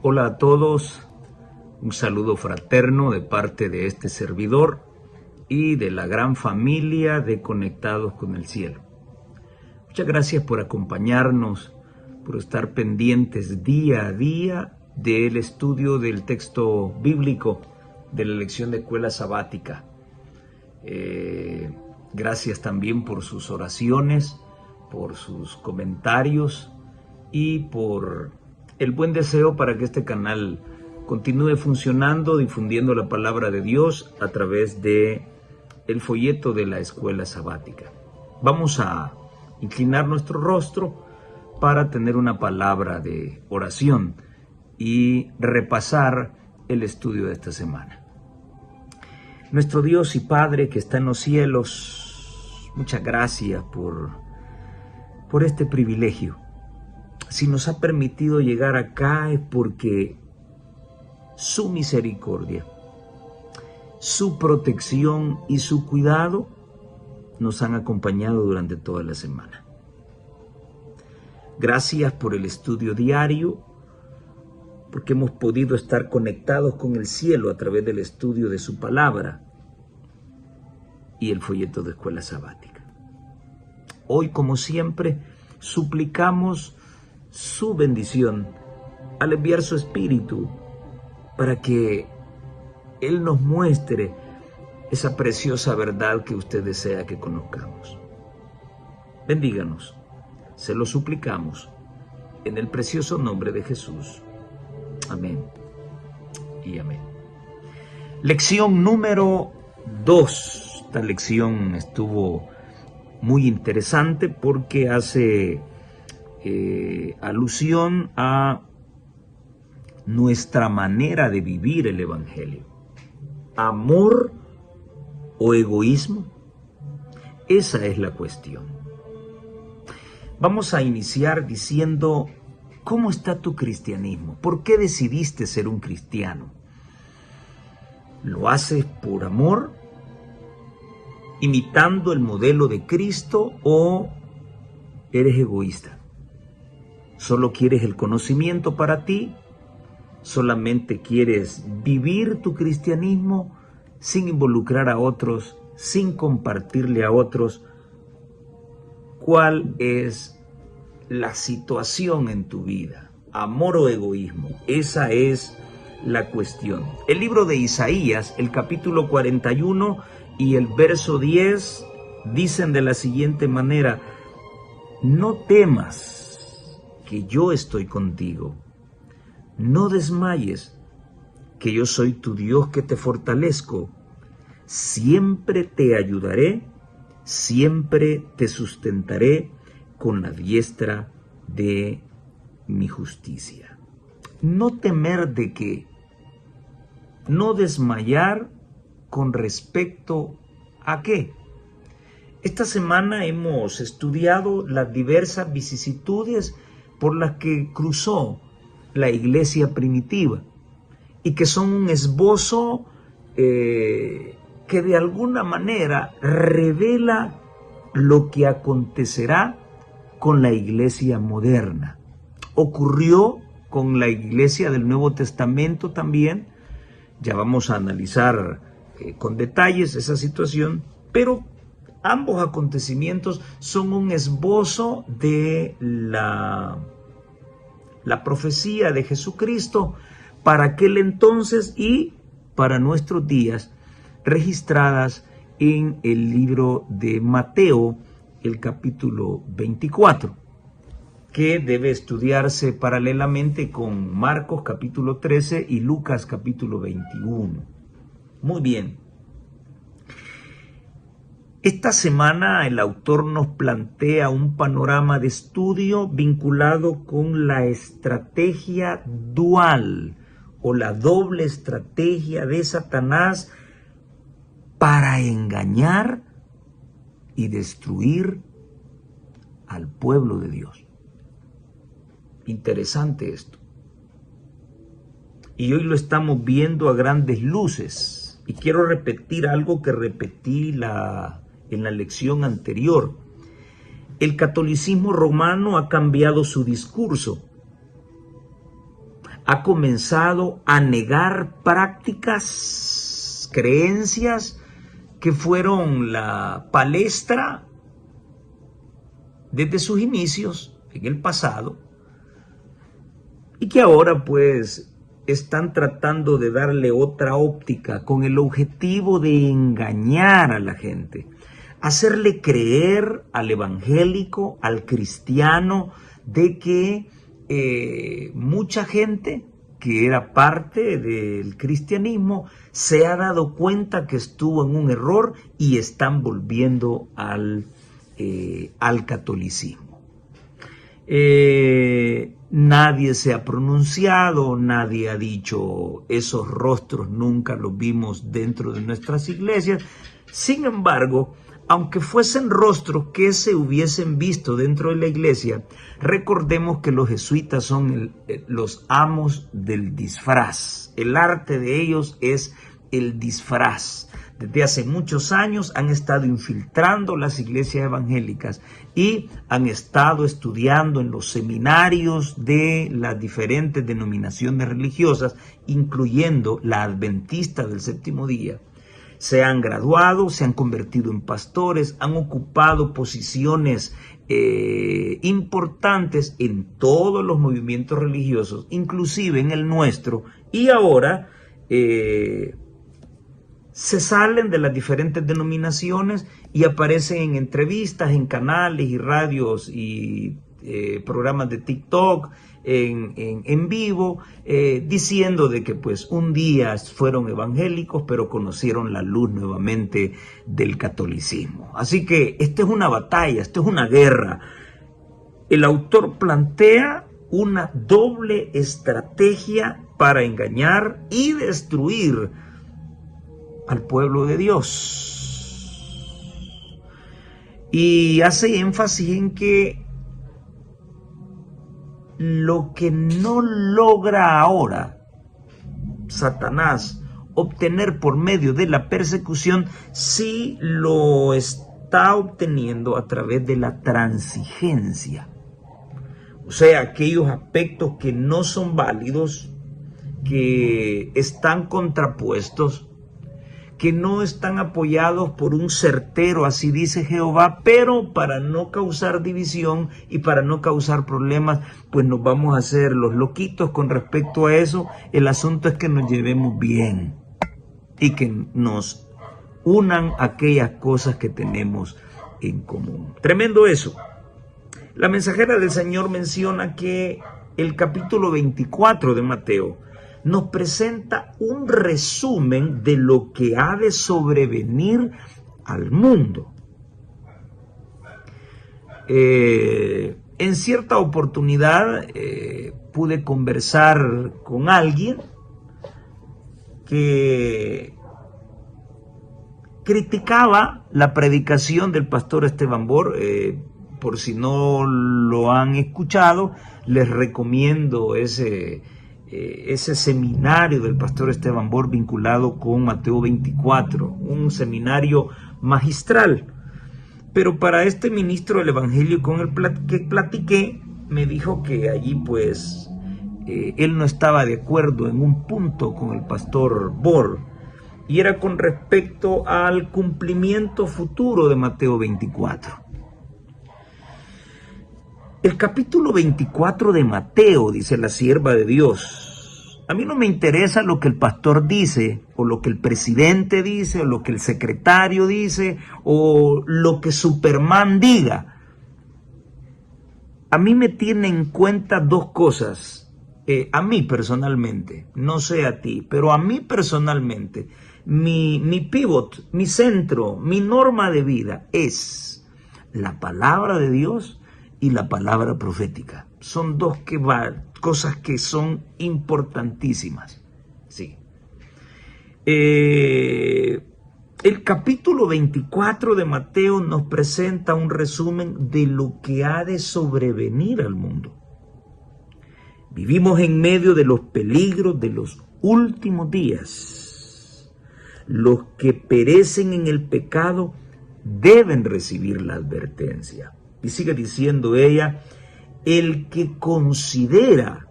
Hola a todos, un saludo fraterno de parte de este servidor y de la gran familia de Conectados con el Cielo. Muchas gracias por acompañarnos, por estar pendientes día a día del estudio del texto bíblico de la lección de escuela sabática. Gracias también por sus oraciones, por sus comentarios y por el buen deseo para que este canal continúe funcionando, difundiendo la palabra de Dios a través de el folleto de la escuela sabática. Vamos a inclinar nuestro rostro para tener una palabra de oración y repasar el estudio de esta semana. Nuestro Dios y Padre que está en los cielos, muchas gracias por este privilegio. Si nos ha permitido llegar acá es porque su misericordia, su protección y su cuidado nos han acompañado durante toda la semana. Gracias por el estudio diario, porque hemos podido estar conectados con el cielo a través del estudio de su palabra y el folleto de escuela sabática. Hoy, como siempre, suplicamos su bendición al enviar su Espíritu para que Él nos muestre esa preciosa verdad que usted desea que conozcamos. Bendíganos, se lo suplicamos, en el precioso nombre de Jesús. Amén y amén. Lección número 2. Esta lección estuvo muy interesante porque hace alusión a nuestra manera de vivir el Evangelio. ¿Amor o egoísmo? Esa es la cuestión. Vamos a iniciar diciendo, ¿cómo está tu cristianismo? ¿Por qué decidiste ser un cristiano? ¿Lo haces por amor, imitando el modelo de Cristo, o eres egoísta? ¿Solo quieres el conocimiento para ti? ¿Solamente quieres vivir tu cristianismo sin involucrar a otros, sin compartirle a otros? ¿Cuál es la situación en tu vida? ¿Amor o egoísmo? Esa es la cuestión. El libro de Isaías, el capítulo 41 y el verso 10 dicen de la siguiente manera: no temas, que yo estoy contigo. No desmayes, que yo soy tu Dios que te fortalezco. Siempre te ayudaré, siempre te sustentaré con la diestra de mi justicia. No temer de qué, no desmayar con respecto a qué. Esta semana hemos estudiado las diversas vicisitudes por las que cruzó la iglesia primitiva y que son un esbozo que de alguna manera revela lo que acontecerá con la iglesia moderna. Ocurrió con la iglesia del Nuevo Testamento también. Ya vamos a analizar con detalles esa situación, pero ambos acontecimientos son un esbozo de la profecía de Jesucristo para aquel entonces y para nuestros días, registradas en el libro de Mateo, el capítulo 24, que debe estudiarse paralelamente con Marcos capítulo 13 y Lucas capítulo 21. Muy bien. Esta semana el autor nos plantea un panorama de estudio vinculado con la estrategia dual o la doble estrategia de Satanás para engañar y destruir al pueblo de Dios. Interesante esto. Y hoy lo estamos viendo a grandes luces. Y quiero repetir algo que repetí en la lección anterior. El catolicismo romano ha cambiado su discurso. ha comenzado a negar prácticas, creencias que fueron la palestra desde sus inicios en el pasado y que ahora pues están tratando de darle otra óptica con el objetivo de engañar a la gente, hacerle creer al evangélico, al cristiano, de que mucha gente que era parte del cristianismo se ha dado cuenta que estuvo en un error y están volviendo al catolicismo. Nadie se ha pronunciado, nadie ha dicho esos rostros nunca los vimos dentro de nuestras iglesias. Sin embargo, aunque fuesen rostros que se hubiesen visto dentro de la iglesia, recordemos que los jesuitas son los amos del disfraz. El arte de ellos es el disfraz. Desde hace muchos años han estado infiltrando las iglesias evangélicas y han estado estudiando en los seminarios de las diferentes denominaciones religiosas, incluyendo la adventista del séptimo día. Se han graduado, se han convertido en pastores, han ocupado posiciones importantes en todos los movimientos religiosos, inclusive en el nuestro, y ahora se salen de las diferentes denominaciones y aparecen en entrevistas, en canales y radios y programas de TikTok, en vivo, diciendo de que pues un día fueron evangélicos, pero conocieron la luz nuevamente del catolicismo. Así que esta es una batalla, esta es una guerra. El autor plantea una doble estrategia para engañar y destruir al pueblo de Dios. Y hace énfasis en que lo que no logra ahora Satanás obtener por medio de la persecución, sí lo está obteniendo a través de la transigencia. O sea, aquellos aspectos que no son válidos, que están contrapuestos, que no están apoyados por un certero, así dice Jehová, pero para no causar división y para no causar problemas, pues nos vamos a hacer los loquitos con respecto a eso. El asunto es que nos llevemos bien y que nos unan aquellas cosas que tenemos en común. Tremendo eso. La mensajera del Señor menciona que el capítulo 24 de Mateo nos presenta un resumen de lo que ha de sobrevenir al mundo. En cierta oportunidad pude conversar con alguien que criticaba la predicación del pastor Esteban Bor. Por si no lo han escuchado, les recomiendo ese seminario del pastor Esteban Bor vinculado con Mateo 24, un seminario magistral. Pero para este ministro del Evangelio con el que platiqué, me dijo que allí pues él no estaba de acuerdo en un punto con el pastor Bor, y era con respecto al cumplimiento futuro de Mateo 24. El capítulo 24 de Mateo, dice la sierva de Dios, a mí no me interesa lo que el pastor dice, o lo que el presidente dice, o lo que el secretario dice, o lo que Superman diga. A mí me tiene en cuenta dos cosas, a mí personalmente, no sé a ti, pero a mí personalmente, mi pivot, mi centro, mi norma de vida es la palabra de Dios y la palabra profética. Son dos cosas que son importantísimas. Sí. El capítulo 24 de Mateo nos presenta un resumen de lo que ha de sobrevenir al mundo. Vivimos en medio de los peligros de los últimos días. Los que perecen en el pecado deben recibir la advertencia. Y sigue diciendo ella, el que considera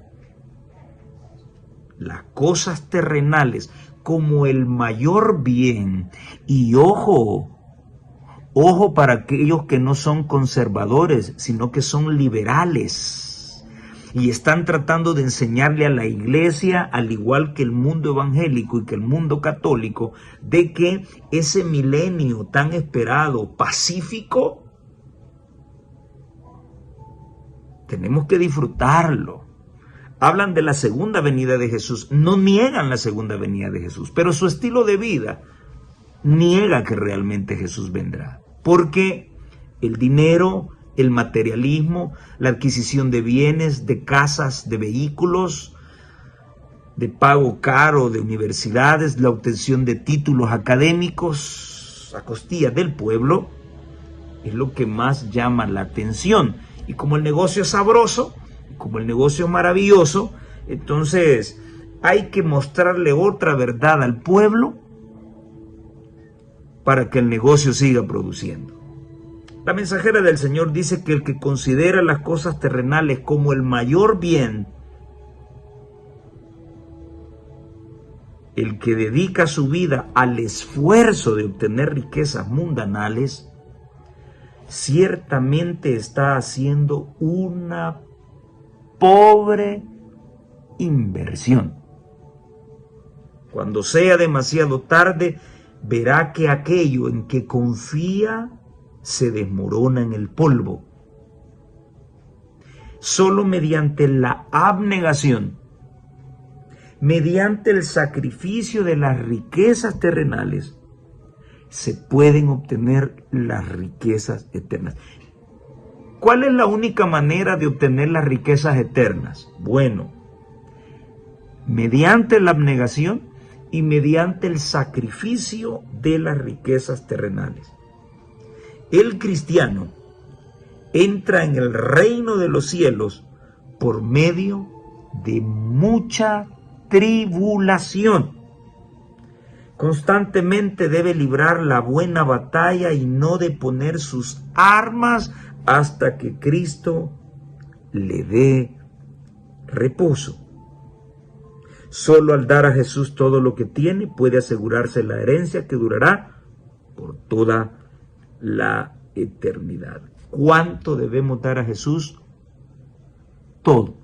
las cosas terrenales como el mayor bien. Y ojo para aquellos que no son conservadores, sino que son liberales y están tratando de enseñarle a la iglesia, al igual que el mundo evangélico y que el mundo católico, de que ese milenio tan esperado, pacífico, tenemos que disfrutarlo. Hablan de la segunda venida de Jesús, no niegan la segunda venida de Jesús, pero su estilo de vida niega que realmente Jesús vendrá. Porque el dinero, el materialismo, la adquisición de bienes, de casas, de vehículos, de pago caro de universidades, la obtención de títulos académicos a costillas del pueblo, es lo que más llama la atención. Y como el negocio es sabroso, como el negocio es maravilloso, entonces hay que mostrarle otra verdad al pueblo para que el negocio siga produciendo. La mensajera del Señor dice que el que considera las cosas terrenales como el mayor bien, el que dedica su vida al esfuerzo de obtener riquezas mundanales, ciertamente está haciendo una pobre inversión. Cuando sea demasiado tarde, verá que aquello en que confía se desmorona en el polvo. Solo mediante la abnegación, mediante el sacrificio de las riquezas terrenales, se pueden obtener las riquezas eternas. ¿Cuál es la única manera de obtener las riquezas eternas? Bueno, mediante la abnegación y mediante el sacrificio de las riquezas terrenales. El cristiano entra en el reino de los cielos por medio de mucha tribulación. Constantemente debe librar la buena batalla y no deponer sus armas hasta que Cristo le dé reposo. Solo al dar a Jesús todo lo que tiene puede asegurarse la herencia que durará por toda la eternidad. ¿Cuánto debemos dar a Jesús? Todo.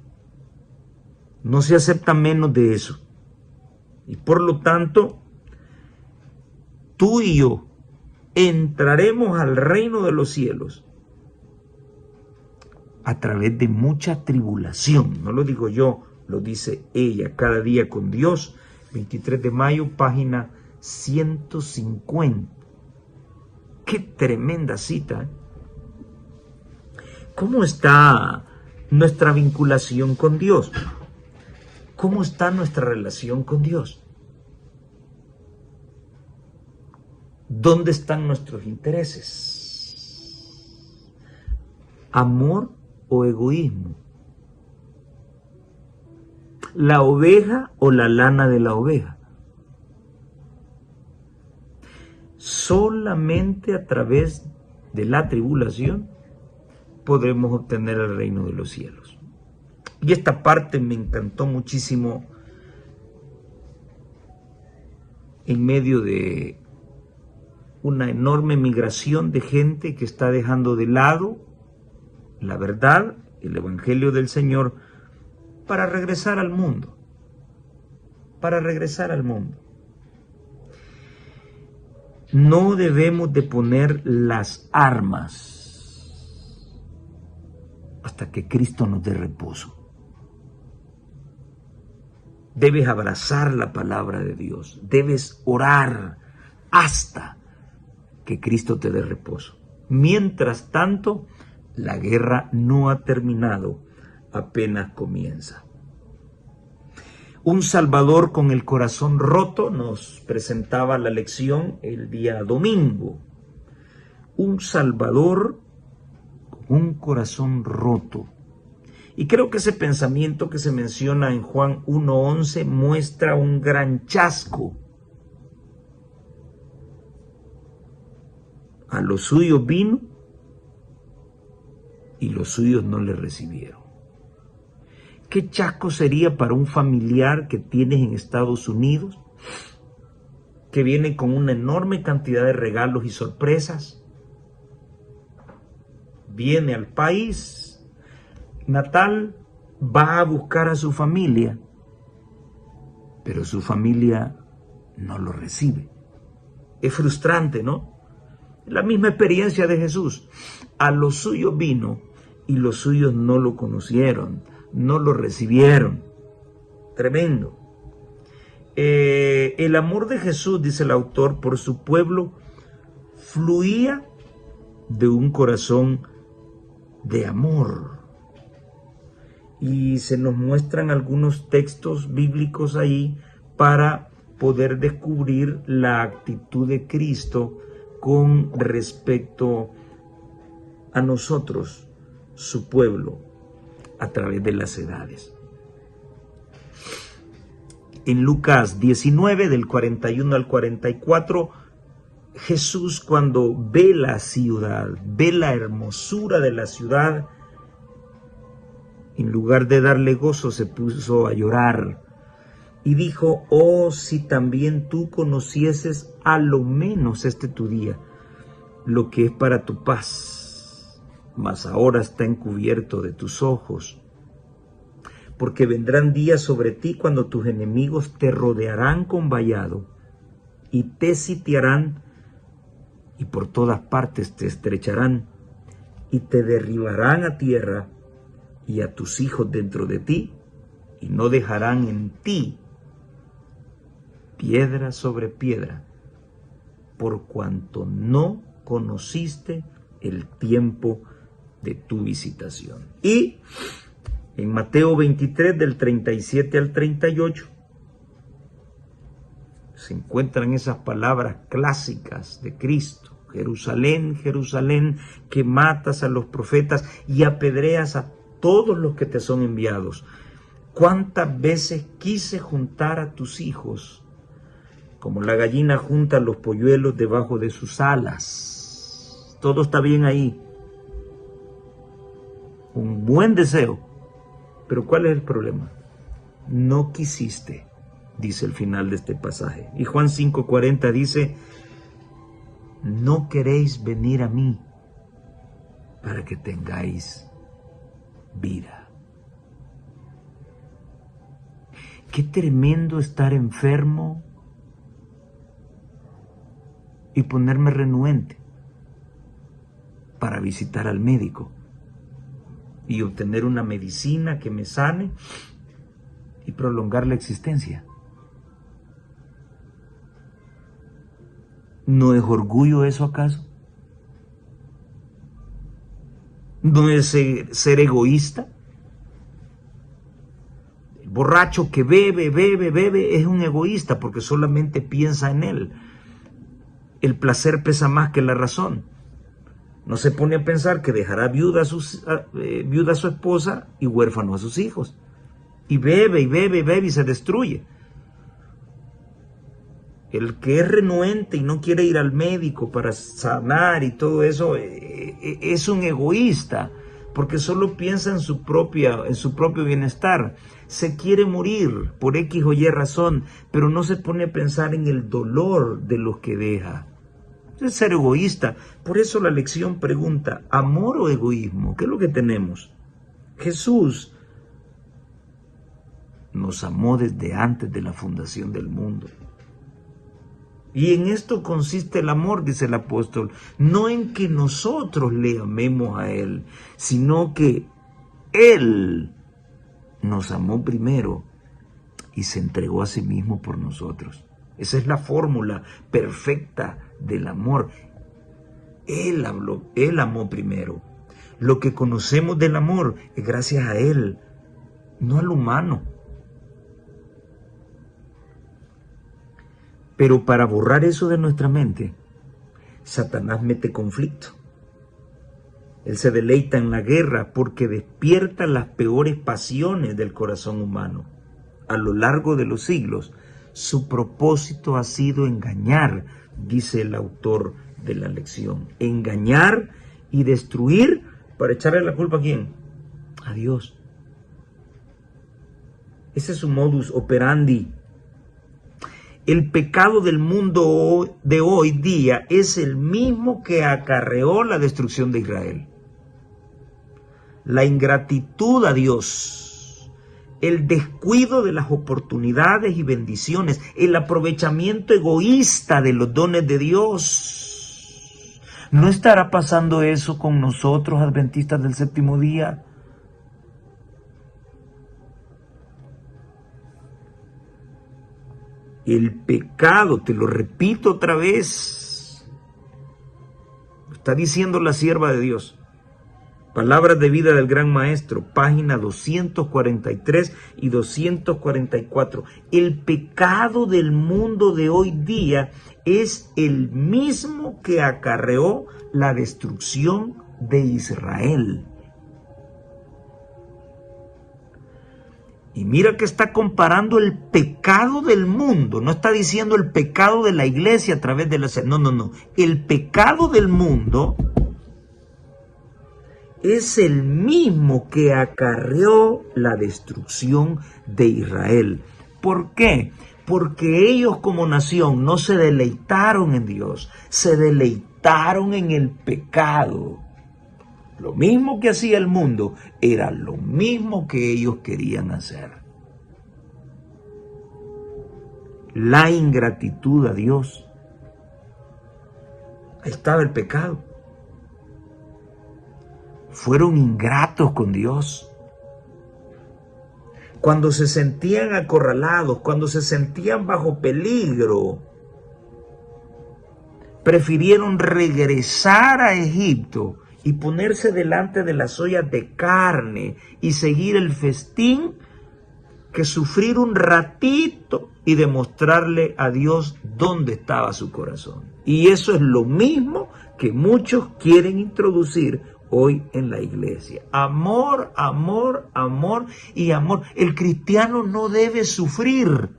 No se acepta menos de eso. Y por lo tanto, tú y yo entraremos al reino de los cielos a través de mucha tribulación. No lo digo yo, lo dice ella. Cada día con Dios, 23 de mayo, página 150. Qué tremenda cita, ¿eh? ¿Cómo está nuestra vinculación con Dios? ¿Cómo está nuestra relación con Dios? ¿Dónde están nuestros intereses? ¿Amor o egoísmo? ¿La oveja o la lana de la oveja? Solamente a través de la tribulación podremos obtener el reino de los cielos. Y esta parte me encantó muchísimo en medio de una enorme migración de gente que está dejando de lado la verdad, el evangelio del Señor, para regresar al mundo. Para regresar al mundo. No debemos de poner las armas hasta que Cristo nos dé reposo. Debes abrazar la palabra de Dios. Debes orar hasta que Cristo te dé reposo. Mientras tanto, la guerra no ha terminado, apenas comienza. Un Salvador con el corazón roto nos presentaba la lección el día domingo. Un Salvador con un corazón roto. Y creo que ese pensamiento que se menciona en Juan 1:11 muestra un gran chasco. A los suyos vino y los suyos no le recibieron. ¿Qué chasco sería para un familiar que tienes en Estados Unidos, que viene con una enorme cantidad de regalos y sorpresas? Viene al país natal, va a buscar a su familia, pero su familia no lo recibe. Es frustrante, ¿no? La misma experiencia de Jesús. A los suyos vino y los suyos no lo conocieron, no lo recibieron. Tremendo. El amor de Jesús, dice el autor, por su pueblo fluía de un corazón de amor. Y se nos muestran algunos textos bíblicos ahí para poder descubrir la actitud de Cristo con respecto a nosotros, su pueblo, a través de las edades. En Lucas 19, del 41 al 44, Jesús, cuando ve la ciudad, ve la hermosura de la ciudad, en lugar de darle gozo, se puso a llorar y dijo: oh, si también tú conocieses a lo menos este tu día, lo que es para tu paz, mas ahora está encubierto de tus ojos. Porque vendrán días sobre ti cuando tus enemigos te rodearán con vallado y te sitiarán y por todas partes te estrecharán y te derribarán a tierra y a tus hijos dentro de ti, y no dejarán en ti piedra sobre piedra, por cuanto no conociste el tiempo de tu visitación. Y en Mateo 23, del 37 al 38, se encuentran esas palabras clásicas de Cristo: Jerusalén, Jerusalén, que matas a los profetas y apedreas a todos los que te son enviados. ¿Cuántas veces quise juntar a tus hijos, como la gallina junta los polluelos debajo de sus alas? Todo está bien ahí. Un buen deseo. Pero ¿cuál es el problema? No quisiste, dice el final de este pasaje. Y Juan 5:40 dice: no queréis venir a mí para que tengáis vida. Qué tremendo estar enfermo y ponerme renuente para visitar al médico y obtener una medicina que me sane y prolongar la existencia. ¿No es orgullo eso acaso? ¿No es ser egoísta? El borracho que bebe es un egoísta porque solamente piensa en él. El placer pesa más que la razón. No se pone a pensar que dejará viuda a su esposa y huérfano a sus hijos. Y bebe y se destruye. El que es renuente y no quiere ir al médico para sanar y todo eso es un egoísta, porque solo piensa en su propio bienestar. Se quiere morir por X o Y razón, pero no se pone a pensar en el dolor de los que deja. Es ser egoísta. Por eso la lección pregunta: ¿amor o egoísmo? ¿Qué es lo que tenemos? Jesús nos amó desde antes de la fundación del mundo. Y en esto consiste el amor, dice el apóstol, no en que nosotros le amemos a Él, sino que Él nos amó primero y se entregó a sí mismo por nosotros. Esa es la fórmula perfecta del amor. Él amó primero. Lo que conocemos del amor es gracias a Él, no al humano. Pero para borrar eso de nuestra mente, Satanás mete conflicto. Él se deleita en la guerra porque despierta las peores pasiones del corazón humano. A lo largo de los siglos, su propósito ha sido engañar, dice el autor de la lección. Engañar y destruir para echarle la culpa ¿a quién? A Dios. Ese es su modus operandi. El pecado del mundo de hoy día es el mismo que acarreó la destrucción de Israel. La ingratitud a Dios, el descuido de las oportunidades y bendiciones, el aprovechamiento egoísta de los dones de Dios. ¿No estará pasando eso con nosotros, adventistas del séptimo día? El pecado, te lo repito otra vez, está diciendo la sierva de Dios. Palabras de vida del Gran Maestro, página 243 y 244. El pecado del mundo de hoy día es el mismo que acarreó la destrucción de Israel. Y mira que está comparando el pecado del mundo, no está diciendo el pecado de la iglesia a través de la... No. El pecado del mundo es el mismo que acarreó la destrucción de Israel. ¿Por qué? Porque ellos como nación no se deleitaron en Dios, se deleitaron en el pecado. Lo mismo que hacía el mundo era lo mismo que ellos querían hacer. La ingratitud a Dios. Ahí estaba el pecado. Fueron ingratos con Dios. Cuando se sentían acorralados, cuando se sentían bajo peligro, prefirieron regresar a Egipto y ponerse delante de las ollas de carne y seguir el festín que sufrir un ratito y demostrarle a Dios dónde estaba su corazón. Y eso es lo mismo que muchos quieren introducir hoy en la iglesia. Amor, amor, amor y amor. El cristiano no debe sufrir.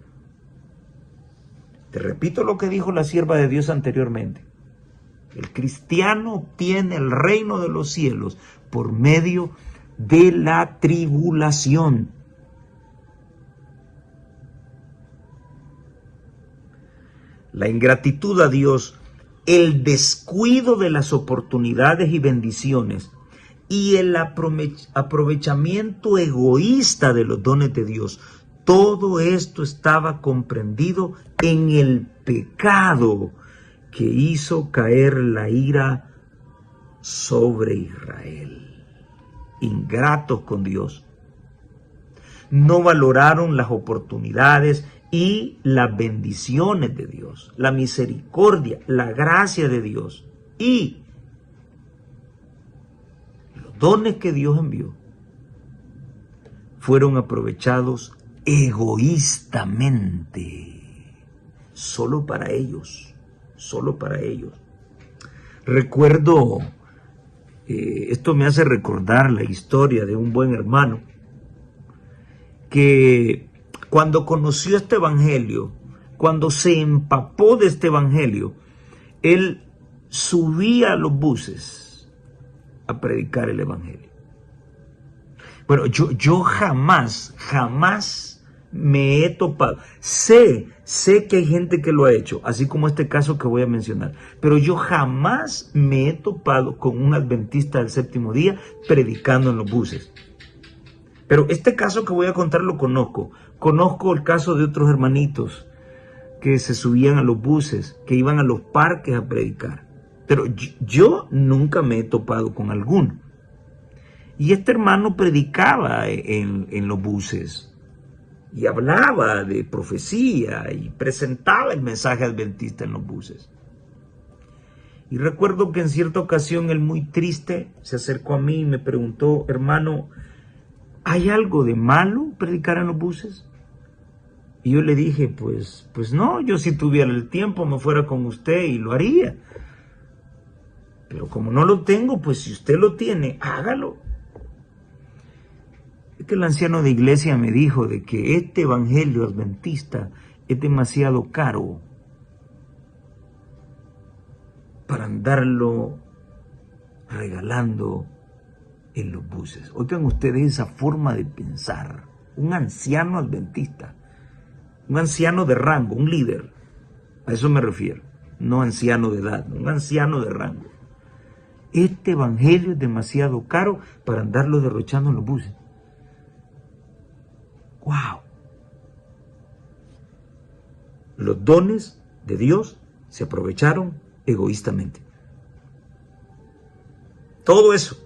Te repito lo que dijo la sierva de Dios anteriormente. El cristiano obtiene el reino de los cielos por medio de la tribulación. La ingratitud a Dios, el descuido de las oportunidades y bendiciones y el aprovechamiento egoísta de los dones de Dios, todo esto estaba comprendido en el pecado que hizo caer la ira sobre Israel. Ingratos con Dios. No valoraron las oportunidades y las bendiciones de Dios, la misericordia, la gracia de Dios y los dones que Dios envió fueron aprovechados egoístamente, solo para ellos. Recuerdo, esto me hace recordar la historia de un buen hermano que cuando conoció este evangelio, cuando se empapó de este evangelio, él subía a los buses a predicar el evangelio. Bueno, yo jamás me he topado. Sé que hay gente que lo ha hecho, así como este caso que voy a mencionar, pero yo jamás me he topado con un adventista del séptimo día predicando en los buses. Pero este caso que voy a contar lo conozco. Conozco el caso de otros hermanitos que se subían a los buses, que iban a los parques a predicar. Pero yo nunca me he topado con alguno. Y este hermano predicaba en los buses y hablaba de profecía y presentaba el mensaje adventista en los buses. Y recuerdo que en cierta ocasión él, muy triste, se acercó a mí y me preguntó: hermano, ¿hay algo de malo predicar en los buses? Y yo le dije, pues no, yo si tuviera el tiempo me fuera con usted y lo haría. Pero como no lo tengo, pues si usted lo tiene, hágalo. Es que el anciano de iglesia me dijo de que este evangelio adventista es demasiado caro para andarlo regalando en los buses. Oigan ustedes esa forma de pensar. un anciano adventista, un anciano de rango, un líder. A eso me refiero, no anciano de edad, un anciano de rango. Este evangelio es demasiado caro para andarlo derrochando en los buses. ¡Wow! Los dones de Dios se aprovecharon egoístamente. Todo eso,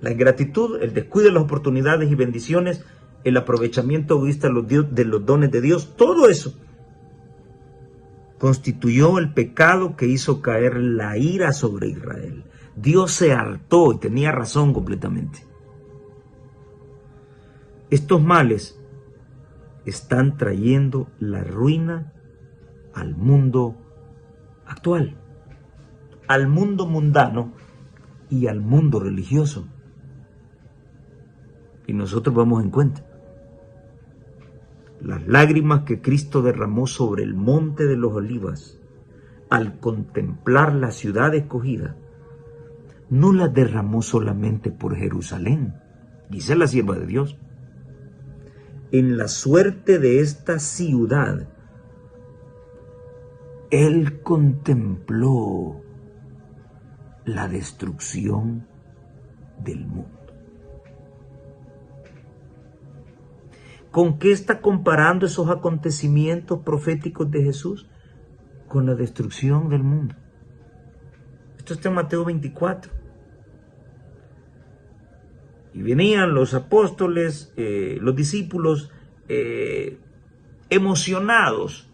la ingratitud, el descuido de las oportunidades y bendiciones, el aprovechamiento egoísta de los dones de Dios, todo eso constituyó el pecado que hizo caer la ira sobre Israel. Dios se hartó y tenía razón completamente. Estos males están trayendo la ruina al mundo actual, al mundo mundano y al mundo religioso. Y nosotros vamos en cuenta. Las lágrimas que Cristo derramó sobre el monte de los Olivos al contemplar la ciudad escogida, no las derramó solamente por Jerusalén, dice la sierva de Dios. En la suerte de esta ciudad, Él contempló la destrucción del mundo. ¿Con qué está comparando esos acontecimientos proféticos de Jesús? Con la destrucción del mundo. Esto está en Mateo 24. Y venían los apóstoles, los discípulos, emocionados,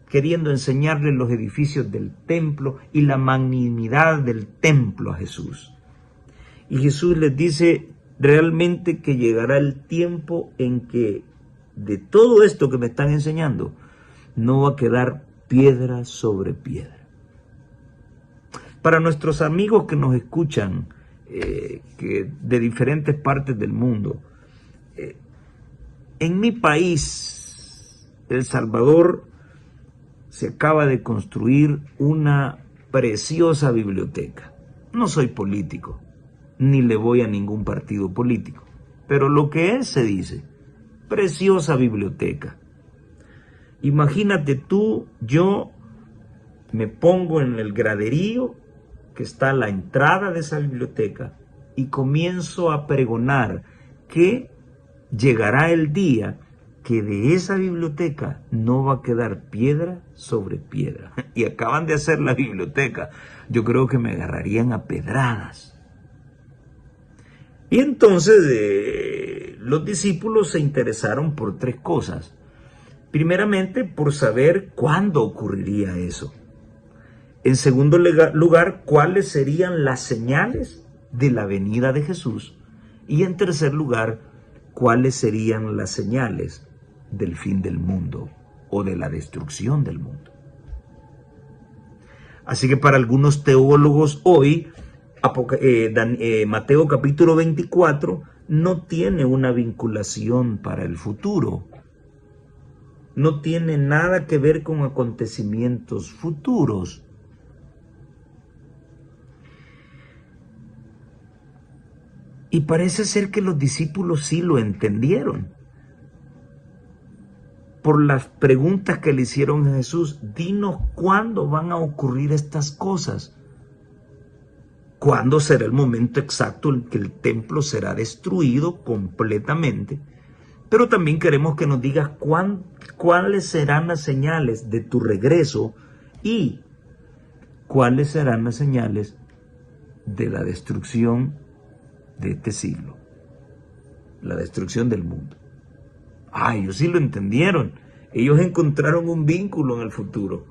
queriendo enseñarles los edificios del templo y la magnanimidad del templo a Jesús. Y Jesús les dice realmente que llegará el tiempo en que de todo esto que me están enseñando, no va a quedar piedra sobre piedra. Para nuestros amigos que nos escuchan, que de diferentes partes del mundo, en mi país, El Salvador, se acaba de construir una preciosa biblioteca. No soy político, ni le voy a ningún partido político, pero lo que es se dice, preciosa biblioteca. Imagínate tú, yo me pongo en el graderío que está a la entrada de esa biblioteca y comienzo a pregonar que llegará el día que de esa biblioteca no va a quedar piedra sobre piedra. Y acaban de hacer la biblioteca. Yo creo que me agarrarían a pedradas. Y entonces los discípulos se interesaron por tres cosas. Primeramente, por saber cuándo ocurriría eso. En segundo lugar, cuáles serían las señales de la venida de Jesús. Y en tercer lugar, cuáles serían las señales del fin del mundo o de la destrucción del mundo. Así que para algunos teólogos hoy, Mateo capítulo 24 no tiene una vinculación para el futuro. No tiene nada que ver con acontecimientos futuros. Y parece ser que los discípulos sí lo entendieron. Por las preguntas que le hicieron a Jesús, dinos cuándo van a ocurrir estas cosas. ¿Cuándo será el momento exacto en que el templo será destruido completamente? Pero también queremos que nos digas cuáles serán las señales de tu regreso y cuáles serán las señales de la destrucción de este siglo, la destrucción del mundo. Ellos sí lo entendieron. Ellos encontraron un vínculo en el futuro.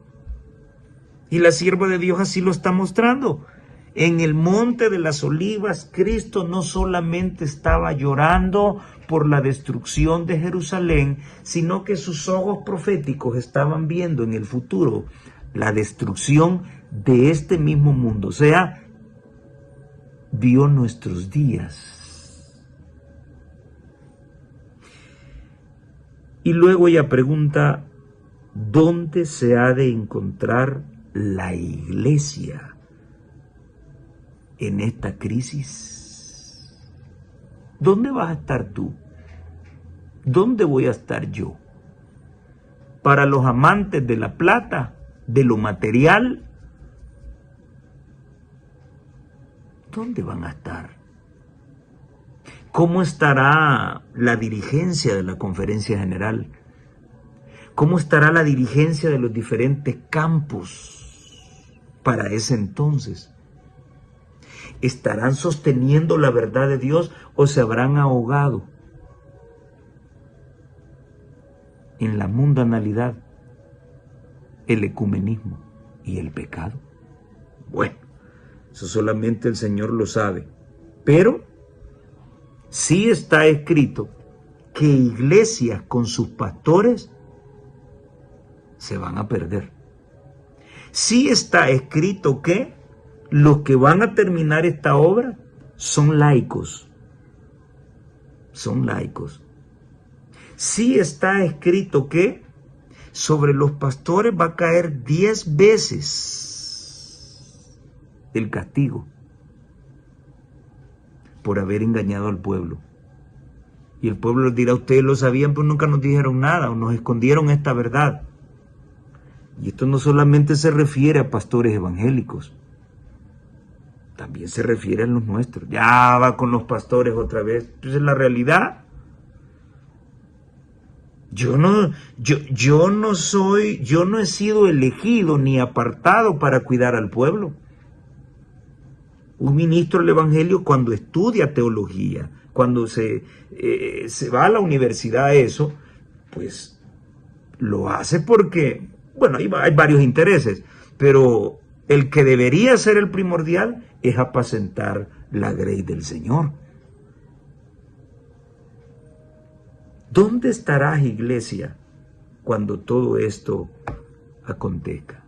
Y la sierva de Dios así lo está mostrando. En el monte de las Olivas, Cristo no solamente estaba llorando por la destrucción de Jerusalén, sino que sus ojos proféticos estaban viendo en el futuro la destrucción de este mismo mundo. O sea, vio nuestros días. Y luego ella pregunta, ¿dónde se ha de encontrar la iglesia en esta crisis? ¿Dónde vas a estar tú ¿Dónde voy a estar yo? Para los amantes de la plata, de lo material, ¿dónde van a estar? ¿Cómo estará la dirigencia de la conferencia general? ¿Cómo estará la dirigencia de los diferentes campos para ese entonces? ¿Estarán sosteniendo la verdad de Dios o se habrán ahogado en la mundanalidad, el ecumenismo y el pecado? Bueno, eso solamente el Señor lo sabe. Pero sí está escrito que iglesias con sus pastores se van a perder. Sí está escrito que los que van a terminar esta obra son laicos. Son laicos. Sí está escrito que sobre los pastores va a caer 10 veces el castigo por haber engañado al pueblo. Y el pueblo les dirá, ustedes lo sabían, pero nunca nos dijeron nada o nos escondieron esta verdad. Y esto no solamente se refiere a pastores evangélicos, también se refiere a los nuestros. Ya va con los pastores otra vez. Entonces la realidad, yo no he sido elegido ni apartado para cuidar al pueblo. Un ministro del evangelio, cuando estudia teología, cuando se va a la universidad a eso, pues lo hace porque, bueno, hay varios intereses, pero el que debería ser el primordial es apacentar la grey del Señor. ¿Dónde estarás, iglesia, cuando todo esto acontezca?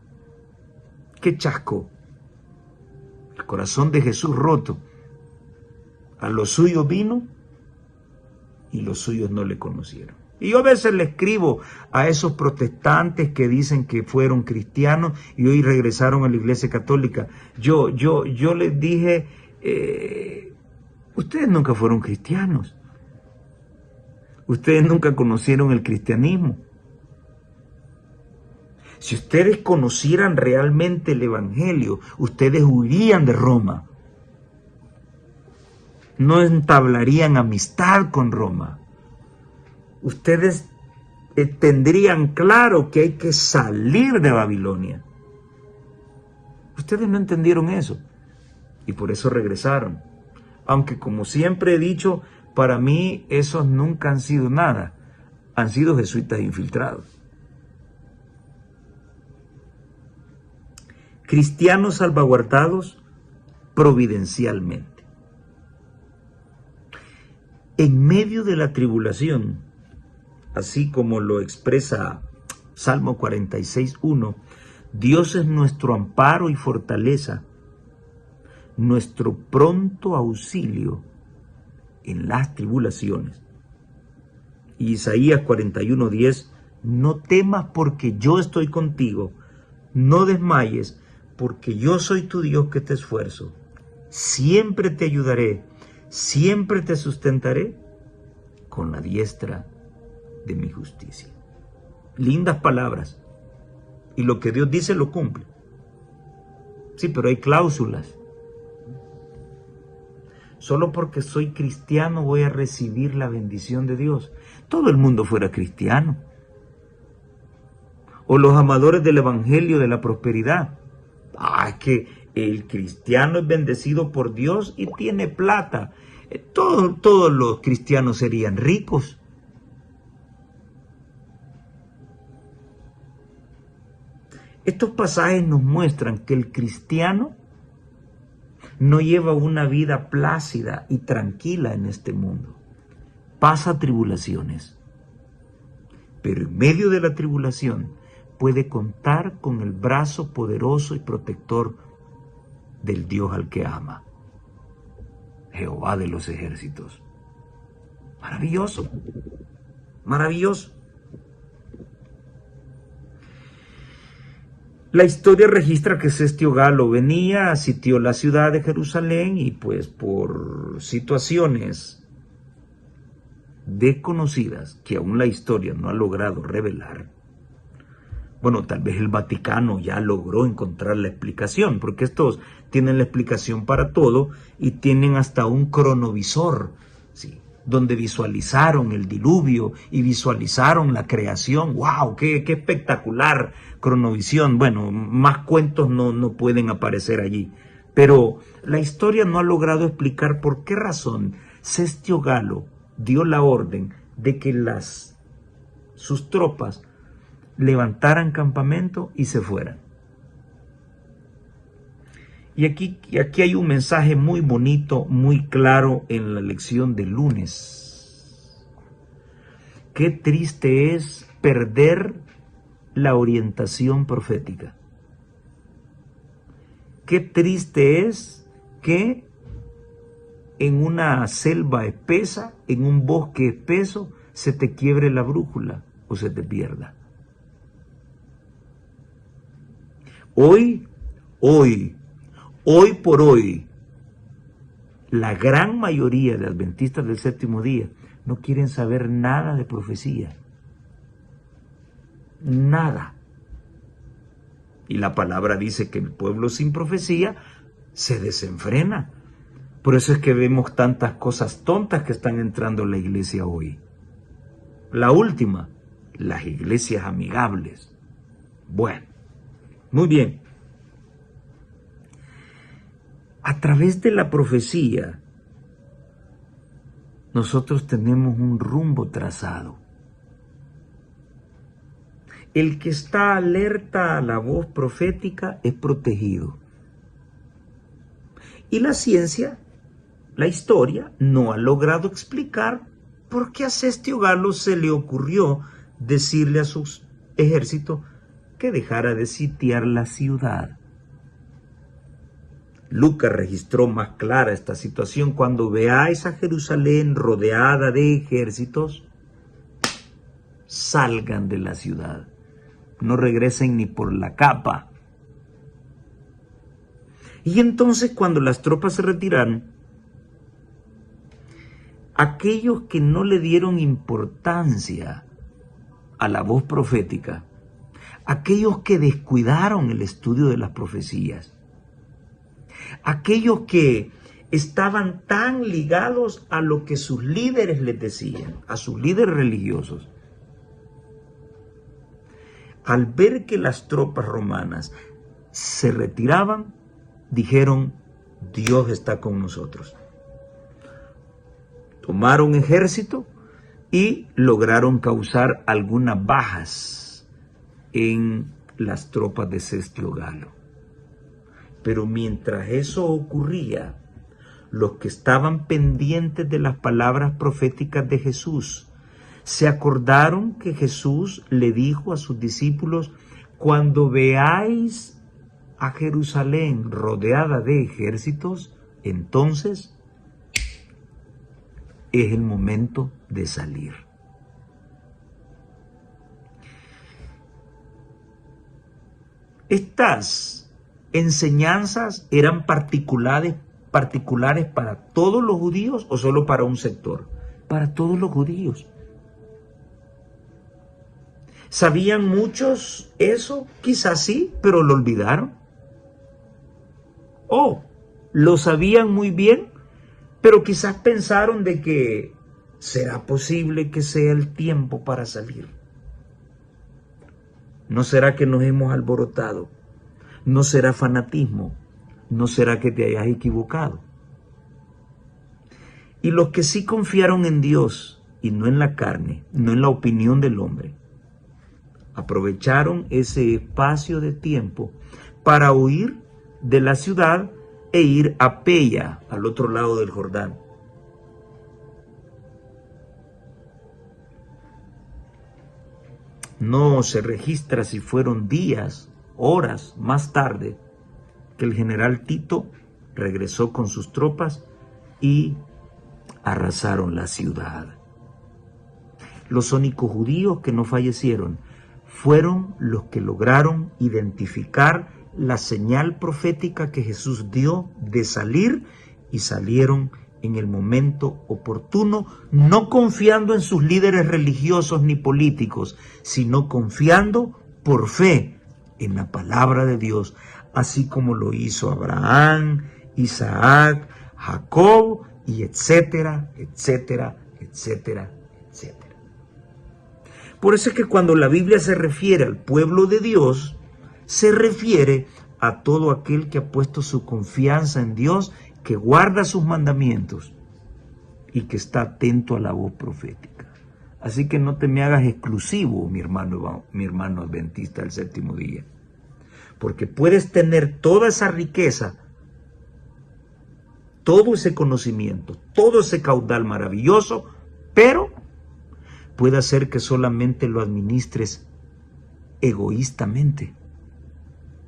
¡Qué chasco! El corazón de Jesús roto. A los suyos vino y los suyos no le conocieron. Y yo a veces le escribo a esos protestantes que dicen que fueron cristianos y hoy regresaron a la iglesia católica. Yo les dije, ustedes nunca fueron cristianos. Ustedes nunca conocieron el cristianismo. Si ustedes conocieran realmente el evangelio, ustedes huirían de Roma. No entablarían amistad con Roma. Ustedes tendrían claro que hay que salir de Babilonia. Ustedes no entendieron eso y por eso regresaron. Aunque, como siempre he dicho, para mí esos nunca han sido nada. Han sido jesuitas infiltrados. Cristianos salvaguardados providencialmente. En medio de la tribulación, así como lo expresa Salmo 46:1, Dios es nuestro amparo y fortaleza, nuestro pronto auxilio en las tribulaciones. Y Isaías 41:10, no temas porque yo estoy contigo, no desmayes porque yo soy tu Dios que te esfuerzo, siempre te ayudaré, siempre te sustentaré con la diestra de mi justicia. Lindas palabras. Y lo que Dios dice lo cumple. Sí, pero hay cláusulas. Solo porque soy cristiano voy a recibir la bendición de Dios. Todo el mundo fuera cristiano. O los amadores del evangelio de la prosperidad. Es que el cristiano es bendecido por Dios y tiene plata. Todos los cristianos serían ricos. Estos pasajes nos muestran que el cristiano no lleva una vida plácida y tranquila en este mundo. Pasa tribulaciones. Pero en medio de la tribulación puede contar con el brazo poderoso y protector del Dios al que ama. Jehová de los ejércitos. Maravilloso. Maravilloso. La historia registra que Cestio Galo venía, sitió la ciudad de Jerusalén y pues por situaciones desconocidas que aún la historia no ha logrado revelar. Bueno, tal vez el Vaticano ya logró encontrar la explicación, porque estos tienen la explicación para todo y tienen hasta un cronovisor, ¿sí?, donde visualizaron el diluvio y visualizaron la creación. ¡Wow! ¡Qué espectacular cronovisión! Bueno, más cuentos no pueden aparecer allí. Pero la historia no ha logrado explicar por qué razón Cestio Galo dio la orden de que sus tropas levantaran campamento y se fueran. Y aquí hay un mensaje muy bonito, muy claro en la lección del lunes. Qué triste es perder la orientación profética. Qué triste es que en una selva espesa, en un bosque espeso, se te quiebre la brújula o se te pierda. Hoy por hoy, la gran mayoría de adventistas del séptimo día no quieren saber nada de profecía. Nada. Y la palabra dice que el pueblo sin profecía se desenfrena. Por eso es que vemos tantas cosas tontas que están entrando en la iglesia hoy. La última, las iglesias amigables. Bueno, muy bien. A través de la profecía, nosotros tenemos un rumbo trazado. El que está alerta a la voz profética es protegido. Y la ciencia, la historia, no ha logrado explicar por qué a Cestio Galo se le ocurrió decirle a su ejército que dejara de sitiar la ciudad. Lucas registró más clara esta situación: cuando veáis a Jerusalén rodeada de ejércitos, salgan de la ciudad, no regresen ni por la capa. Y entonces, cuando las tropas se retiraron, aquellos que no le dieron importancia a la voz profética, aquellos que descuidaron el estudio de las profecías, aquellos que estaban tan ligados a lo que sus líderes les decían, a sus líderes religiosos, al ver que las tropas romanas se retiraban, dijeron: Dios está con nosotros. Tomaron ejército y lograron causar algunas bajas en las tropas de Cestio Galo. Pero mientras eso ocurría, los que estaban pendientes de las palabras proféticas de Jesús se acordaron que Jesús le dijo a sus discípulos: cuando veáis a Jerusalén rodeada de ejércitos, entonces es el momento de salir. Estas enseñanzas eran particulares para todos los judíos o solo para un sector. Para todos los judíos. ¿Sabían muchos eso? Quizás sí, pero lo olvidaron. O lo sabían muy bien, pero quizás pensaron de que será posible que sea el tiempo para salir. ¿No será que nos hemos alborotado? ¿No será fanatismo? ¿No será que te hayas equivocado? Y los que sí confiaron en Dios y no en la carne, no en la opinión del hombre, aprovecharon ese espacio de tiempo para huir de la ciudad e ir a Peya, al otro lado del Jordán. No se registra si fueron días, horas más tarde, que el general Tito regresó con sus tropas y arrasaron la ciudad. Los únicos judíos que no fallecieron fueron los que lograron identificar la señal profética que Jesús dio de salir, y salieron en el momento oportuno, no confiando en sus líderes religiosos ni políticos, sino confiando por fe en la palabra de Dios, así como lo hizo Abraham, Isaac, Jacob, y etcétera, etcétera, etcétera, etcétera. Por eso es que cuando la Biblia se refiere al pueblo de Dios, se refiere a todo aquel que ha puesto su confianza en Dios, que guarda sus mandamientos y que está atento a la voz profética. Así que no te me hagas exclusivo, mi hermano adventista del séptimo día, porque puedes tener toda esa riqueza, todo ese conocimiento, todo ese caudal maravilloso, pero puede hacer que solamente lo administres egoístamente.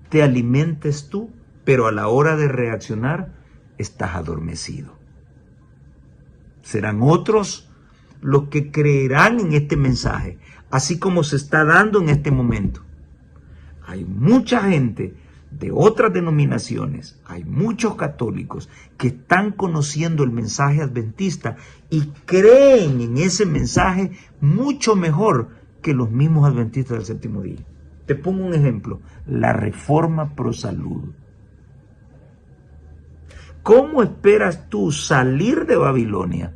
Te alimentes tú, pero a la hora de reaccionar estás adormecido. Serán otros los que creerán en este mensaje, así como se está dando en este momento. Hay mucha gente de otras denominaciones, hay muchos católicos que están conociendo el mensaje adventista y creen en ese mensaje mucho mejor que los mismos adventistas del séptimo día. Te pongo un ejemplo, la Reforma Pro Salud. ¿Cómo esperas tú salir de Babilonia?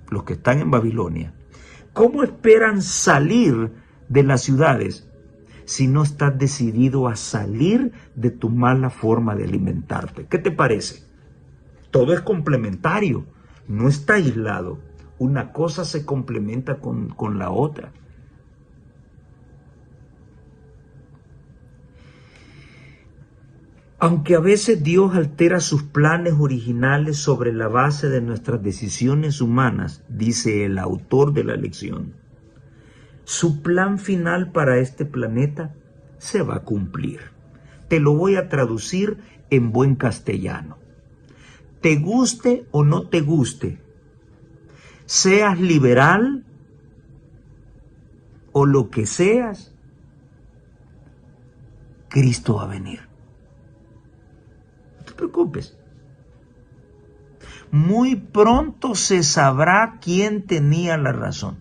Los que están en Babilonia, ¿cómo esperan salir de las ciudades si no estás decidido a salir de tu mala forma de alimentarte? ¿Qué te parece? Todo es complementario, no está aislado. Una cosa se complementa con la otra. Aunque a veces Dios altera sus planes originales sobre la base de nuestras decisiones humanas, dice el autor de la lección, su plan final para este planeta se va a cumplir. Te lo voy a traducir en buen castellano. Te guste o no te guste, seas liberal o lo que seas, Cristo va a venir. No te preocupes. Muy pronto se sabrá quién tenía la razón.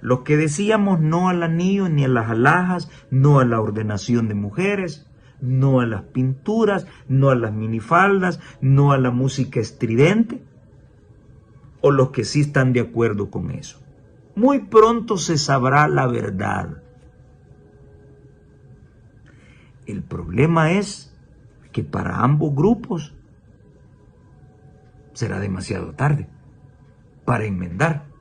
Los que decíamos no al anillo ni a las alhajas, no a la ordenación de mujeres, no a las pinturas, no a las minifaldas, no a la música estridente, o los que sí están de acuerdo con eso. Muy pronto se sabrá la verdad. El problema es que para ambos grupos será demasiado tarde para enmendar.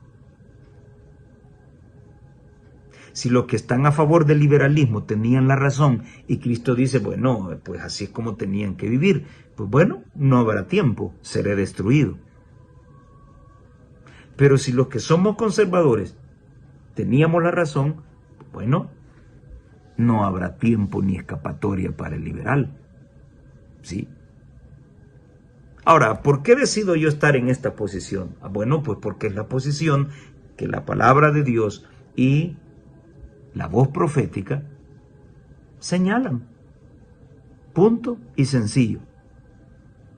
Si los que están a favor del liberalismo tenían la razón y Cristo dice, bueno, pues así es como tenían que vivir, pues bueno, no habrá tiempo, seré destruido. Pero si los que somos conservadores teníamos la razón, bueno, no habrá tiempo ni escapatoria para el liberal. ¿Sí? Ahora, ¿por qué decido yo estar en esta posición? Bueno, pues porque es la posición que la palabra de Dios y la voz profética señalan. Punto y sencillo.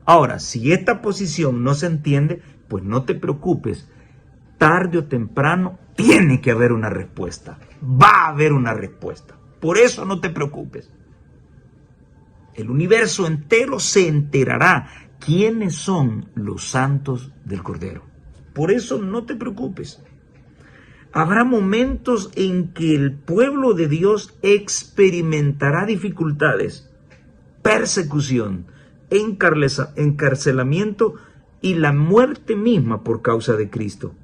Ahora, si esta posición no se entiende, pues no te preocupes. Tarde o temprano tiene que haber una respuesta. Va a haber una respuesta. Por eso no te preocupes. El universo entero se enterará quiénes son los santos del Cordero. Por eso no te preocupes. Habrá momentos en que el pueblo de Dios experimentará dificultades, persecución, encarcelamiento y la muerte misma por causa de Cristo.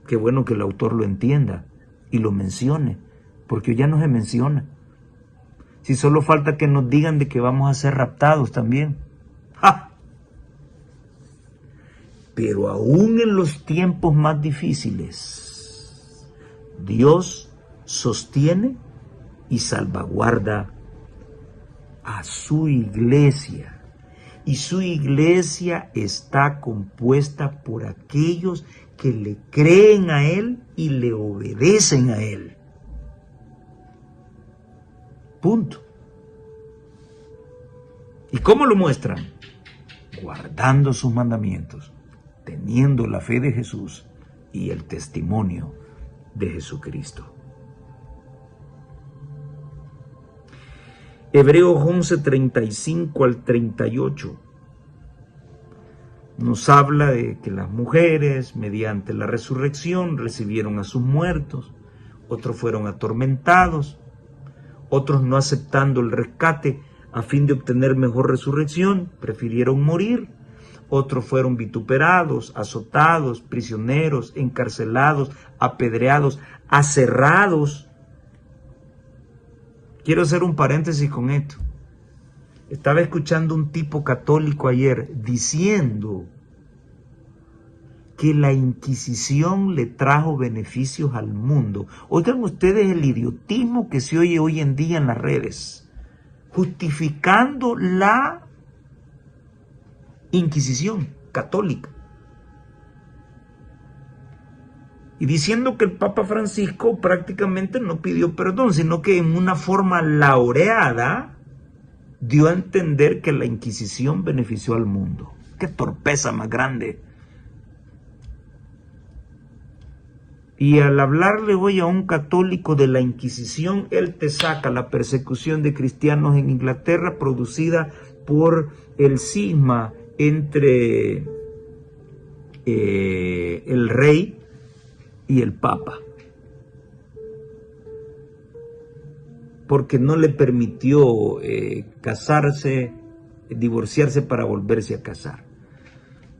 Qué bueno que el autor lo entienda y lo mencione, porque ya no se menciona. Si solo falta que nos digan de que vamos a ser raptados también. ¡Ja! Pero aún en los tiempos más difíciles, Dios sostiene y salvaguarda a su iglesia. Y su iglesia está compuesta por aquellos que le creen a Él y le obedecen a Él. Punto. ¿Y cómo lo muestran? Guardando sus mandamientos, teniendo la fe de Jesús y el testimonio de Jesucristo. Hebreos 11, 35 al 38 nos habla de que las mujeres, mediante la resurrección, recibieron a sus muertos, otros fueron atormentados, otros no aceptando el rescate a fin de obtener mejor resurrección, prefirieron morir. Otros fueron vituperados, azotados, prisioneros, encarcelados, apedreados, aserrados. Quiero hacer un paréntesis con esto. Estaba escuchando un tipo católico ayer diciendo que la Inquisición le trajo beneficios al mundo. Oigan ustedes el idiotismo que se oye hoy en día en las redes, justificando la Inquisición católica y diciendo que el Papa Francisco prácticamente no pidió perdón, sino que en una forma laureada dio a entender que la Inquisición benefició al mundo. ¡Qué torpeza más grande! Y al hablarle hoy a un católico de la Inquisición, él te saca la persecución de cristianos en Inglaterra producida por el cisma entre el rey y el papa, porque no le permitió divorciarse para volverse a casar.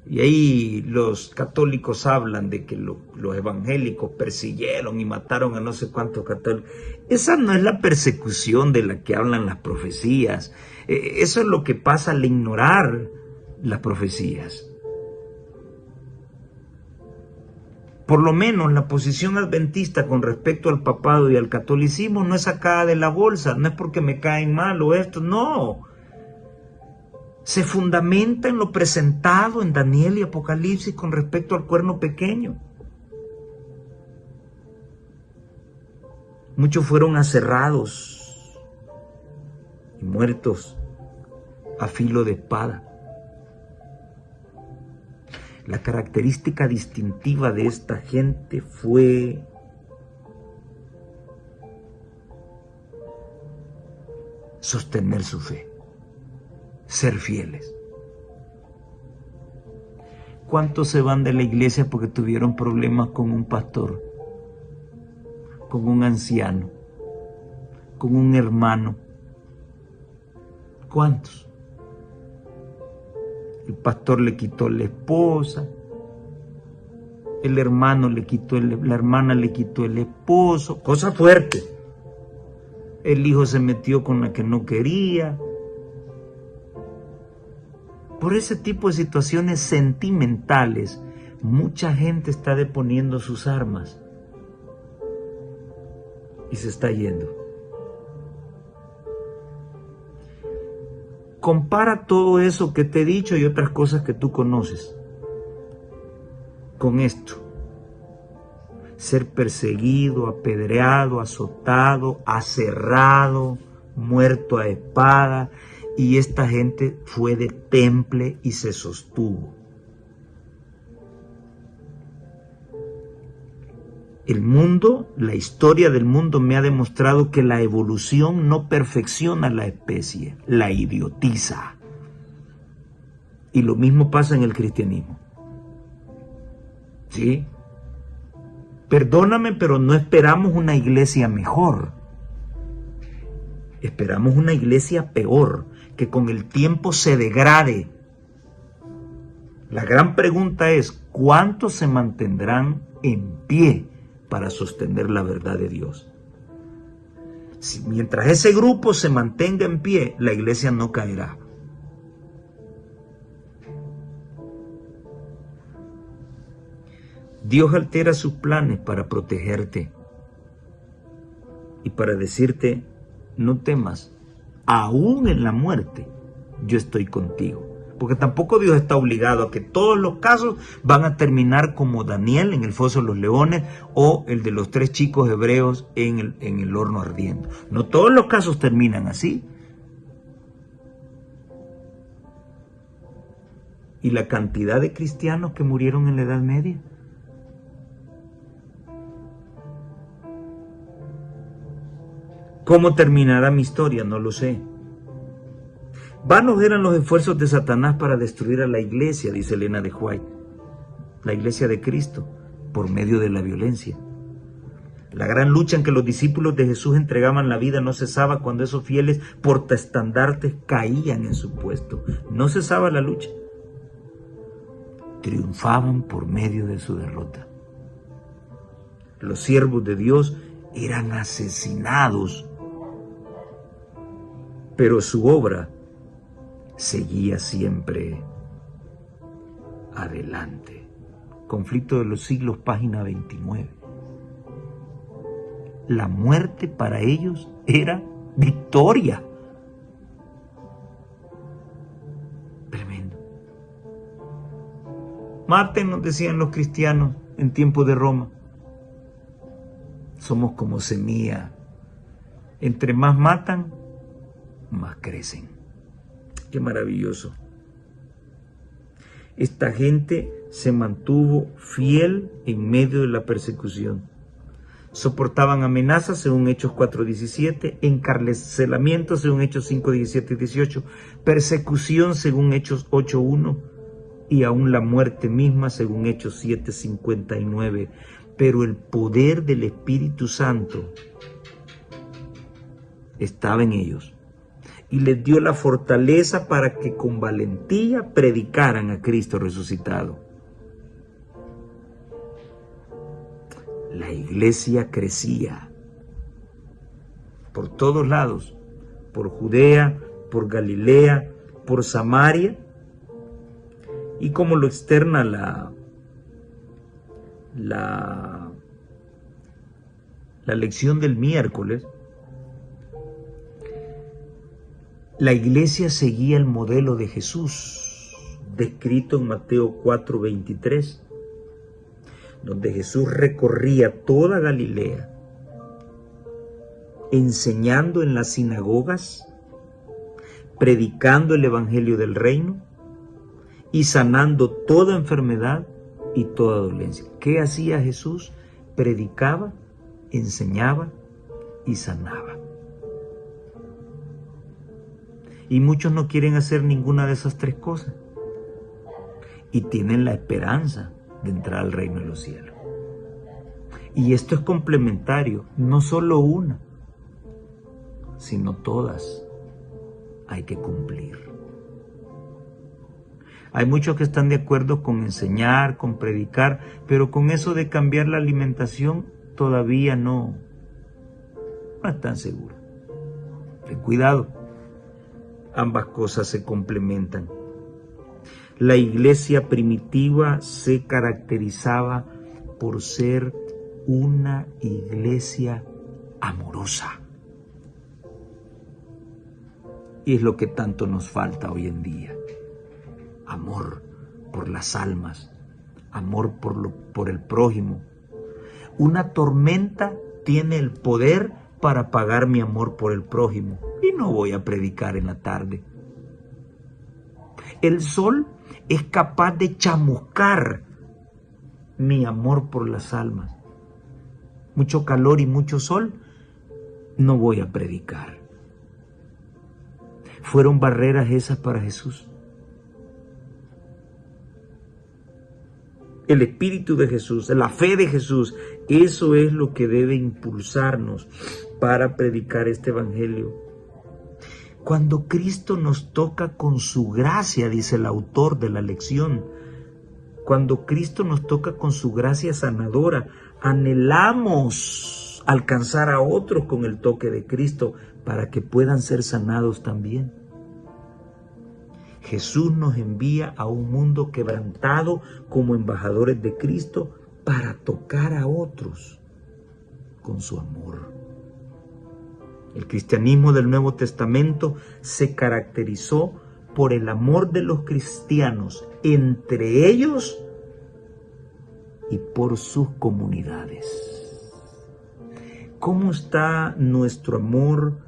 Y ahí los católicos hablan de que los evangélicos persiguieron y mataron a no sé cuántos católicos. Esa no es la persecución de la que hablan las profecías. Eso es lo que pasa al ignorar las profecías. Por lo menos la posición adventista con respecto al papado y al catolicismo no es sacada de la bolsa, no es porque me caen mal o esto, no. Se fundamenta en lo presentado en Daniel y Apocalipsis con respecto al cuerno pequeño. Muchos fueron aserrados y muertos a filo de espada. La característica distintiva de esta gente fue sostener su fe, ser fieles. ¿Cuántos se van de la iglesia porque tuvieron problemas con un pastor, con un anciano, con un hermano? ¿Cuántos? El pastor le quitó la esposa, el hermano le quitó, la hermana le quitó el esposo, cosa fuerte. El hijo se metió con la que no quería. Por ese tipo de situaciones sentimentales, mucha gente está deponiendo sus armas y se está yendo. Compara todo eso que te he dicho y otras cosas que tú conoces con esto. Ser perseguido, apedreado, azotado, aserrado, muerto a espada, y esta gente fue de temple y se sostuvo. El mundo, la historia del mundo me ha demostrado que la evolución no perfecciona la especie, la idiotiza. Y lo mismo pasa en el cristianismo. ¿Sí? Perdóname, pero no esperamos una iglesia mejor. Esperamos una iglesia peor, que con el tiempo se degrade. La gran pregunta es, ¿cuántos se mantendrán en pie para sostener la verdad de Dios? Mientras ese grupo se mantenga en pie, la iglesia no caerá. Dios altera sus planes para protegerte y para decirte, no temas, aún en la muerte yo estoy contigo. Porque tampoco Dios está obligado a que todos los casos van a terminar como Daniel en el foso de los leones o el de los 3 chicos hebreos en el horno ardiendo. No todos los casos terminan así. y la cantidad de cristianos que murieron en la Edad Media. ¿Cómo terminará mi historia? No lo sé. Vanos eran los esfuerzos de Satanás para destruir a la iglesia, dice Elena de White, la iglesia de Cristo, por medio de la violencia. La gran lucha en que los discípulos de Jesús entregaban la vida no cesaba cuando esos fieles portaestandartes caían en su puesto. No cesaba la lucha. Triunfaban por medio de su derrota. Los siervos de Dios eran asesinados, pero su obra seguía siempre adelante. Conflicto de los siglos, página 29. La muerte para ellos era victoria. Tremendo. Maten, nos decían los cristianos en tiempos de Roma. Somos como semilla. Entre más matan, más crecen. Qué maravilloso. Esta gente se mantuvo fiel en medio de la persecución. Soportaban amenazas según Hechos 4:17, encarcelamiento según Hechos 5:17 y 18, persecución según Hechos 8:1 y aún la muerte misma según Hechos 7:59. Pero el poder del Espíritu Santo estaba en ellos y les dio la fortaleza para que con valentía predicaran a Cristo resucitado. La iglesia crecía por todos lados, por Judea, por Galilea, por Samaria, y como lo externa la lección del miércoles, la iglesia seguía el modelo de Jesús, descrito en Mateo 4:23, donde Jesús recorría toda Galilea, enseñando en las sinagogas, predicando el evangelio del reino y sanando toda enfermedad y toda dolencia. ¿Qué hacía Jesús? Predicaba, enseñaba y sanaba. Y muchos no quieren hacer ninguna de esas tres cosas y tienen la esperanza de entrar al reino de los cielos. Y esto es complementario, no solo una, sino todas hay que cumplir. Hay muchos que están de acuerdo con enseñar, con predicar, pero con eso de cambiar la alimentación todavía no están seguros. Ten cuidado, ambas cosas se complementan. La iglesia primitiva se caracterizaba por ser una iglesia amorosa. Y es lo que tanto nos falta hoy en día. Amor por las almas, amor por el prójimo. Una tormenta tiene el poder para apagar mi amor por el prójimo y no voy a predicar en la tarde. El sol es capaz de chamuscar mi amor por las almas. Mucho calor y mucho sol, no voy a predicar. Fueron barreras esas para Jesús. El Espíritu de Jesús, la fe de Jesús, eso es lo que debe impulsarnos para predicar este evangelio. Cuando Cristo nos toca con su gracia, dice el autor de la lección, cuando Cristo nos toca con su gracia sanadora, anhelamos alcanzar a otros con el toque de Cristo para que puedan ser sanados también. Jesús nos envía a un mundo quebrantado como embajadores de Cristo para tocar a otros con su amor. El cristianismo del Nuevo Testamento se caracterizó por el amor de los cristianos entre ellos y por sus comunidades. ¿Cómo está nuestro amor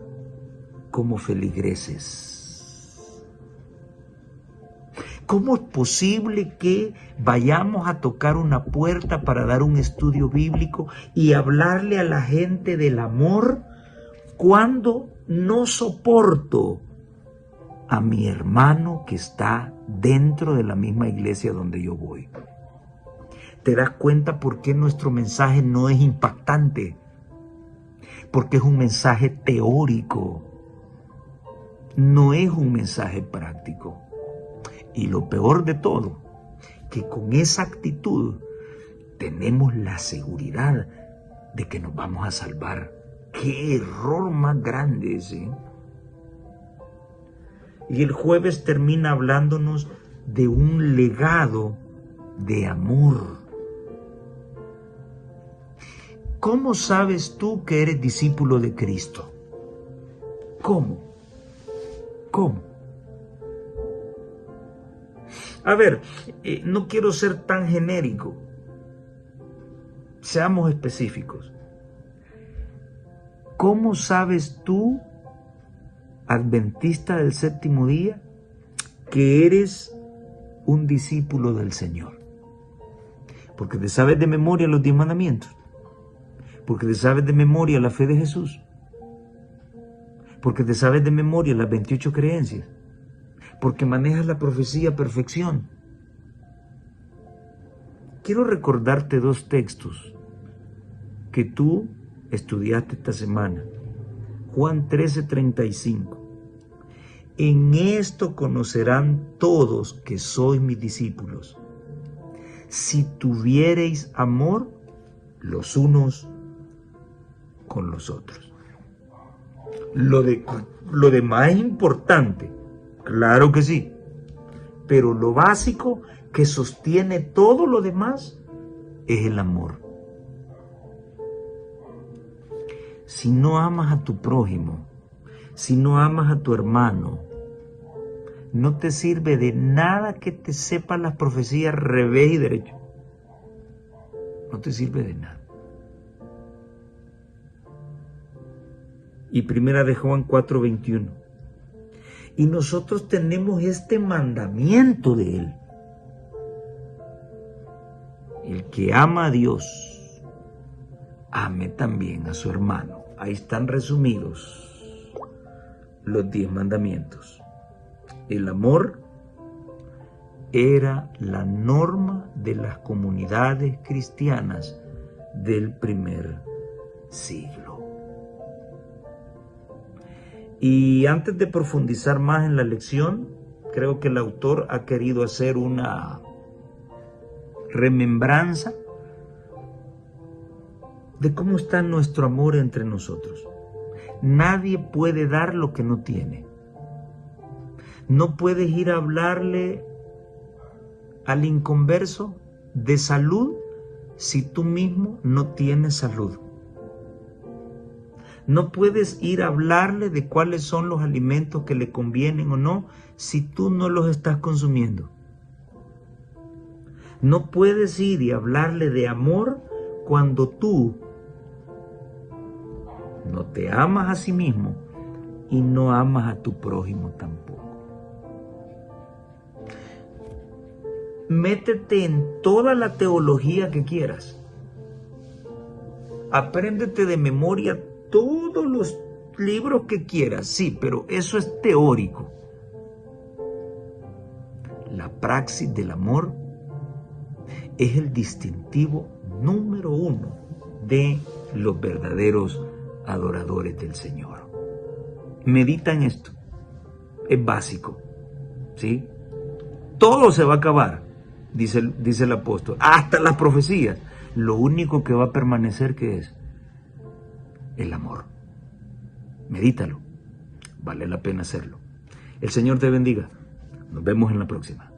como feligreses? ¿Cómo es posible que vayamos a tocar una puerta para dar un estudio bíblico y hablarle a la gente del amor cuando no soporto a mi hermano que está dentro de la misma iglesia donde yo voy? ¿Te das cuenta por qué nuestro mensaje no es impactante? Porque es un mensaje teórico, no es un mensaje práctico. Y lo peor de todo, que con esa actitud tenemos la seguridad de que nos vamos a salvar. ¡Qué error más grande ese! Y el jueves termina hablándonos de un legado de amor. ¿Cómo sabes tú que eres discípulo de Cristo? ¿Cómo? ¿Cómo? A ver, no quiero ser tan genérico. Seamos específicos. ¿Cómo sabes tú, adventista del séptimo día, que eres un discípulo del Señor? Porque te sabes de memoria los 10 mandamientos. Porque te sabes de memoria la fe de Jesús. Porque te sabes de memoria las 28 creencias. Porque manejas la profecía a perfección. Quiero recordarte 2 textos que tú estudiaste esta semana. Juan 13:35. En esto conocerán todos que sois mis discípulos, si tuviereis amor los unos con los otros. Lo demás es importante, claro que sí, pero lo básico que sostiene todo lo demás es el amor. Si no amas a tu prójimo, si no amas a tu hermano, no te sirve de nada que te sepas las profecías revés y derecho. No te sirve de nada. Y primera de Juan 4:21. Y nosotros tenemos este mandamiento de Él. El que ama a Dios, ame también a su hermano. Ahí están resumidos los 10 mandamientos. El amor era la norma de las comunidades cristianas del primer siglo. Y antes de profundizar más en la lección, creo que el autor ha querido hacer una remembranza de cómo está nuestro amor entre nosotros. Nadie puede dar lo que no tiene. No puedes ir a hablarle al inconverso de salud si tú mismo no tienes salud. No puedes ir a hablarle de cuáles son los alimentos que le convienen o no si tú no los estás consumiendo. No puedes ir y hablarle de amor cuando tú no te amas a sí mismo y no amas a tu prójimo tampoco. Métete en toda la teología que quieras. Apréndete de memoria todos los libros que quieras, sí, pero eso es teórico. La praxis del amor es el distintivo número 1 de los verdaderos adoradores del Señor. Medita en esto. Es básico, ¿sí? Todo se va a acabar, dice el apóstol, hasta las profecías. Lo único que va a permanecer, ¿qué es? El amor. Medítalo. Vale la pena hacerlo. El Señor te bendiga. Nos vemos en la próxima.